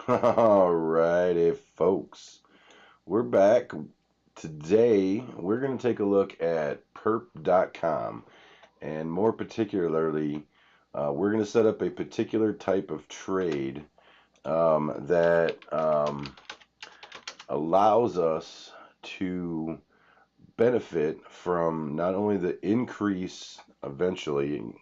Alrighty, folks. We're back. Today, we're going to take a look at perp.com, and more particularly, we're going to set up a particular type of trade that allows us to benefit from not only the increase, eventually,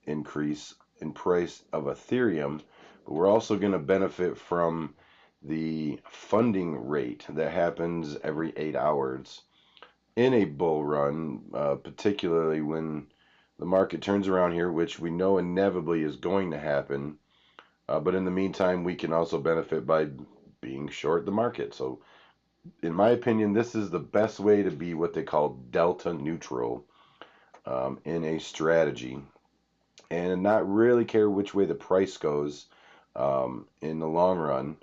increase in price of Ethereum, but we're also going to benefit from the funding rate that happens every 8 hours in a bull run, particularly when the market turns around here, which we know inevitably is going to happen. But in the meantime, we can also benefit by being short the market. So, in my opinion, this is the best way to be what they call delta neutral in a strategy and not really care which way the price goes in the long run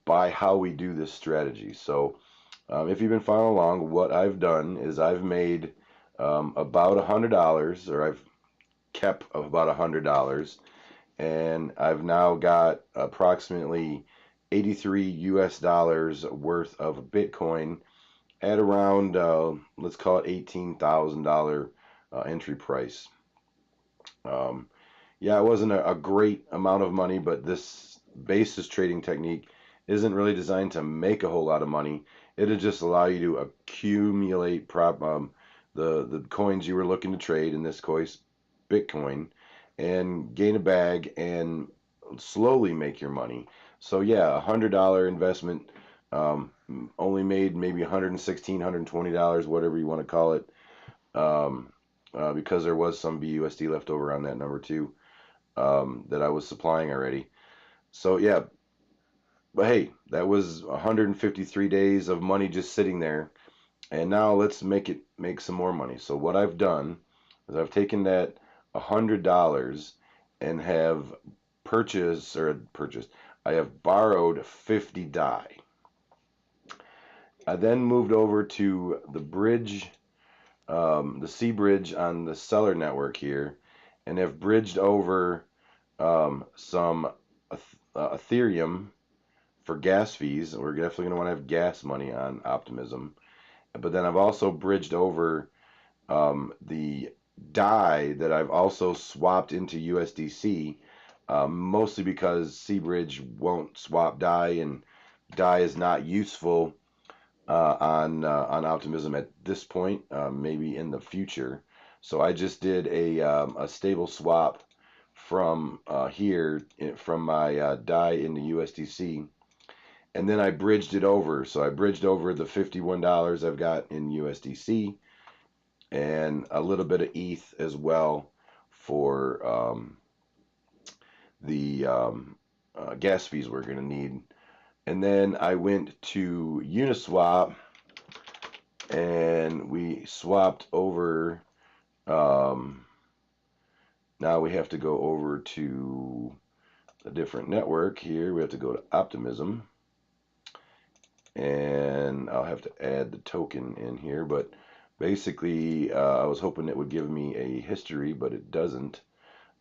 by how we do this strategy. So if you've been following along, what I've done is I've made about $100, or I've kept about $100, and I've now got approximately 83 US dollars worth of Bitcoin at around, let's call it $18,000 entry price. Yeah, it wasn't a great amount of money, but this basis trading technique isn't really designed to make a whole lot of money. It'll just allow you to accumulate the coins you were looking to trade, in this case, Bitcoin, and gain a bag and slowly make your money. So yeah, $100 investment only made maybe $116, $120, whatever you want to call it, because there was some BUSD left over on that number too that I was supplying already. So yeah, but hey, that was 153 days of money just sitting there, and now let's make some more money. So what I've done is I've taken that $100 and have purchased. I have borrowed 50 DAI. I then moved over to the bridge, the C bridge on the seller network here, and have bridged over some Ethereum for gas fees. We're definitely going to want to have gas money on Optimism. But then I've also bridged over the DAI that I've also swapped into USDC, mostly because Cbridge won't swap DAI, and DAI is not useful on Optimism at this point, maybe in the future. So I just did a stable swap from here from my DAI into USDC, and then I bridged it over. So I bridged over the $51 I've got in USDC and a little bit of ETH as well for the gas fees we're going to need. And then I went to Uniswap and we swapped over. Now we have to go over to a different network here. We have to go to Optimism, and I'll have to add the token in here. But basically, I was hoping it would give me a history, but it doesn't.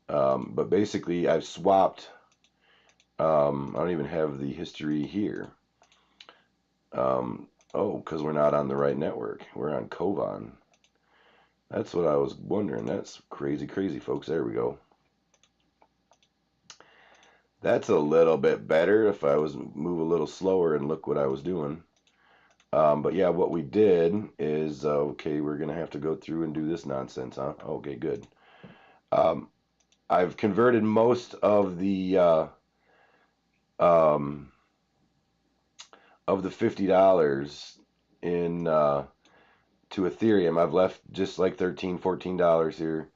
But basically, I've swapped. I don't even have the history here. Oh, because we're not on the right network. We're on Kovan. That's what I was wondering. That's crazy, crazy, folks. There we go. That's a little bit better if I was move a little slower and look what I was doing. But yeah, what we did is, okay, we're going to have to go through and do this nonsense, huh? Okay, good. I've converted most of the $50 in to Ethereum. I've left just like $13, $14 here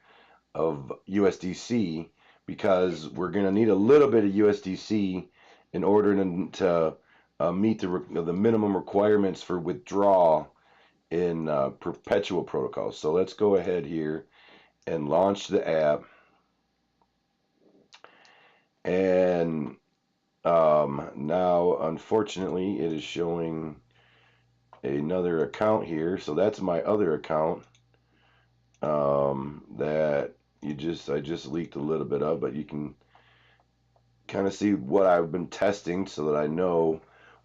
of USDC because we're going to need a little bit of USDC in order to meet the minimum requirements for withdrawal in perpetual protocols. So let's go ahead here and launch the app. And now, unfortunately, it is showing another account here. So that's my other account that I just leaked a little bit of, but you can kind of see what I've been testing so that I know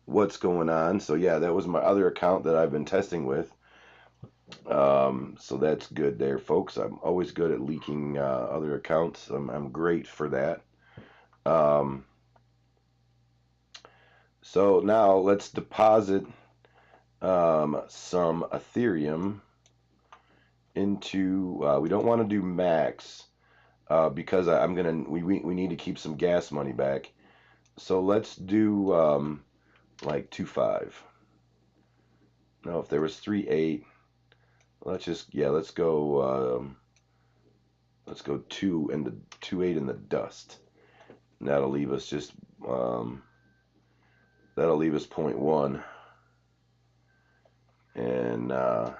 what's going on. So yeah, that was my other account that I've been testing with. So that's good there, folks. I'm always good at leaking other accounts. I'm great for that. Um, so now let's deposit some Ethereum into. We don't want to do max because I'm gonna. We need to keep some gas money back. So let's do like 2.5. No, if there was 3.8, let's go. Let's go 2.8 in the dust. And that'll leave us just that'll leave us 0.1. And um,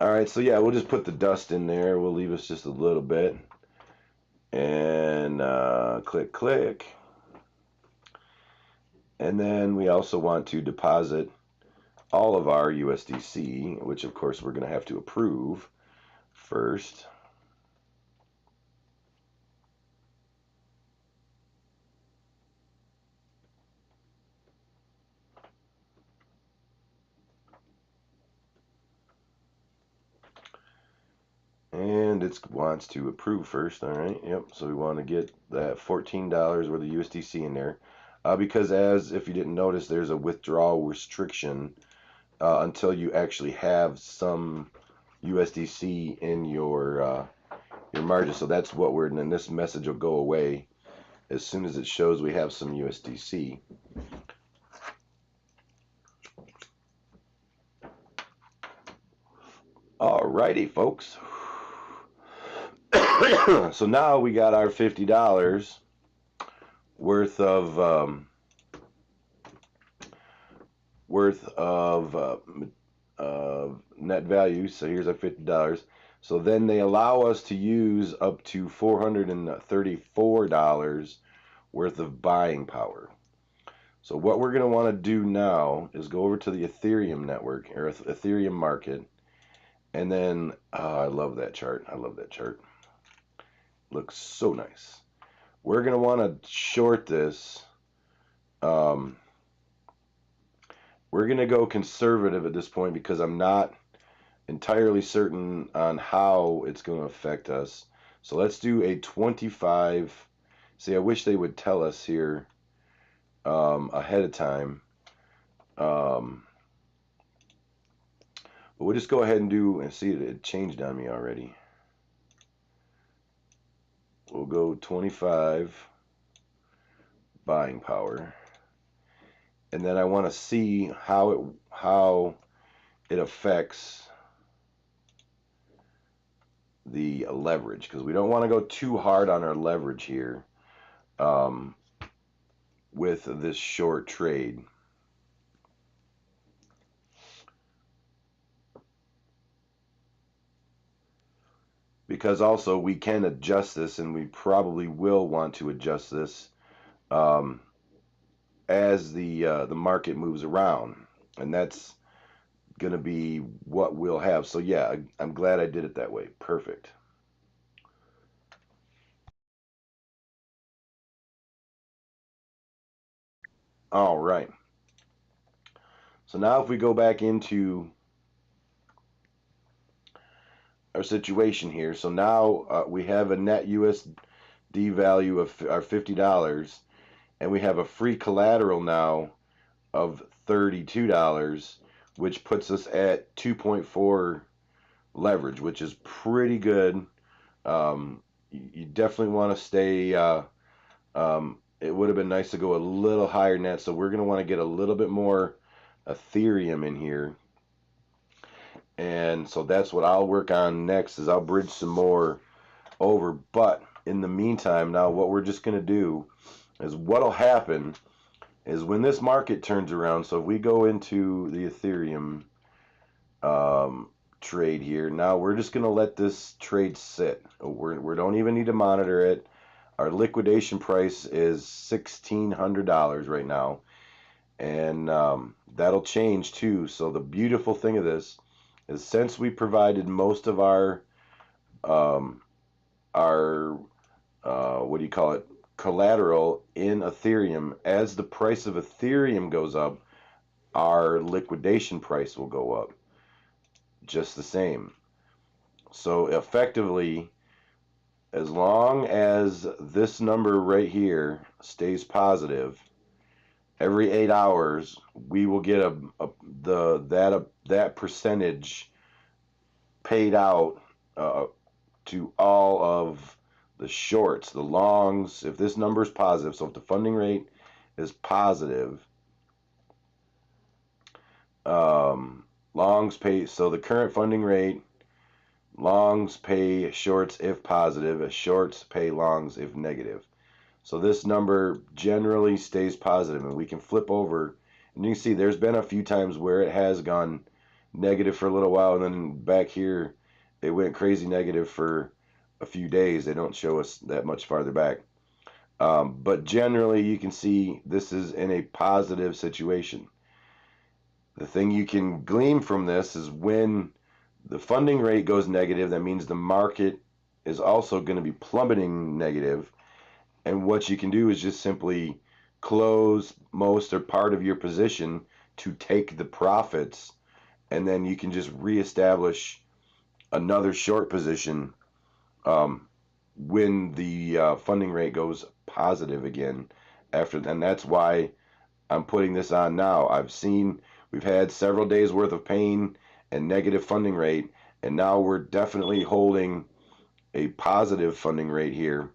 all right, so yeah, we'll just put the dust in there. We'll leave us just a little bit. And click, click. And then we also want to deposit all of our USDC, which of course we're going to have to approve first. And it wants to approve first. All right. Yep. So we want to get that $14 worth of USDC in there. Because if you didn't notice, there's a withdrawal restriction until you actually have some USDC in your margin. So that's what we're, and then this message will go away as soon as it shows we have some USDC. Alrighty, folks. So now we got our $50 worth of net value. So here's our $50. So then they allow us to use up to $434 worth of buying power. So what we're going to want to do now is go over to the Ethereum network or Ethereum market. And then, I love that chart. I love that chart. Looks so nice. We're going to want to short this. We're going to go conservative at this point because I'm not entirely certain on how it's going to affect us. So let's do a 25. See, I wish they would tell us here ahead of time. But we'll just go ahead and do, and see it changed on me already. We'll go 25 buying power. And then I want to see how it affects the leverage, because we don't want to go too hard on our leverage here with this short trade. Because also we can adjust this, and we probably will want to adjust this as the market moves around, and that's going to be what we'll have. So yeah, I'm glad I did it that way. Perfect. All right. So now if we go back into our situation here, so now we have a net USD value of our $50, and we have a free collateral now of $32, which puts us at 2.4 leverage, which is pretty good. You definitely want to stay. It would have been nice to go a little higher net, so we're going to want to get a little bit more Ethereum in here. And so that's what I'll work on next, is I'll bridge some more over. But in the meantime, now what we're just going to do is, what'll happen is when this market turns around, so if we go into the Ethereum trade here, now we're just going to let this trade sit. We don't even need to monitor it. Our liquidation price is $1,600 right now, and that'll change too. So the beautiful thing of this is, since we provided most of um, our what do you call it, collateral in Ethereum, as the price of Ethereum goes up, our liquidation price will go up just the same. So effectively, as long as this number right here stays positive, every 8 hours we will get that percentage paid out to all of the shorts, the longs. If this number is positive, so if the funding rate is positive, longs pay. So the current funding rate, longs pay shorts if positive, shorts pay longs if negative. So this number generally stays positive, and we can flip over, and you can see there's been a few times where it has gone negative for a little while, and then back here it went crazy negative for a few days. They don't show us that much farther back. But generally you can see this is in a positive situation. The thing you can glean from this is when the funding rate goes negative, that means the market is also going to be plummeting negative. And what you can do is just simply close most or part of your position to take the profits, and then you can just reestablish another short position when the funding rate goes positive again after. And that's why I'm putting this on now. We've had several days worth of pain and negative funding rate, and now we're definitely holding a positive funding rate here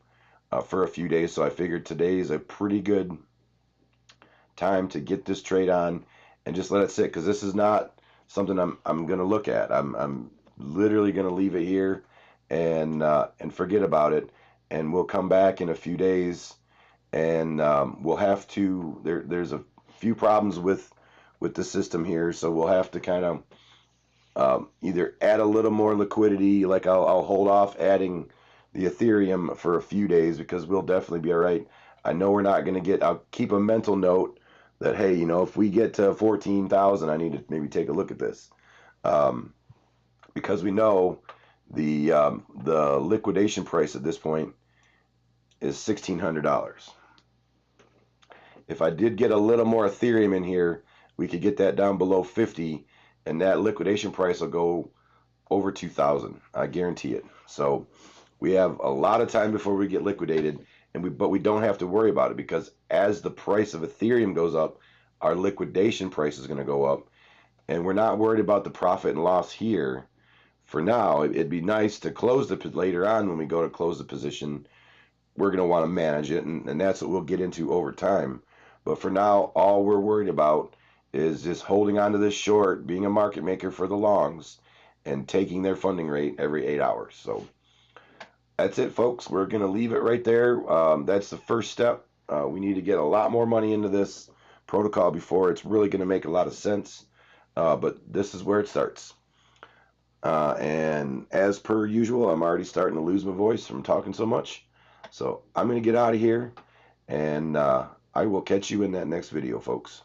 for a few days. So I figured today is a pretty good time to get this trade on and just let it sit, because this is not something I'm going to look at. I'm literally going to leave it here and forget about it, and we'll come back in a few days, and we'll have to. There's a few problems with the system here, so we'll have to kind of either add a little more liquidity. Like I'll hold off adding the Ethereum for a few days, because we'll definitely be all right. I know we're not going to get. I'll keep a mental note that, hey, if we get to 14,000, I need to maybe take a look at this, because we know the liquidation price at this point is $1,600. If I did get a little more Ethereum in here, we could get that down below 50, and that liquidation price will go over 2,000. I guarantee it. So we have a lot of time before we get liquidated, but we don't have to worry about it, because as the price of Ethereum goes up, our liquidation price is going to go up, and we're not worried about the profit and loss here. For now, it'd be nice to close later on when we go to close the position. We're going to want to manage it, and that's what we'll get into over time. But for now, all we're worried about is just holding on to this short, being a market maker for the longs, and taking their funding rate every 8 hours. So that's it, folks. We're going to leave it right there. That's the first step. We need to get a lot more money into this protocol before it's really going to make a lot of sense. But this is where it starts. And as per usual, I'm already starting to lose my voice from talking so much. So I'm going to get out of here, and I will catch you in that next video, folks.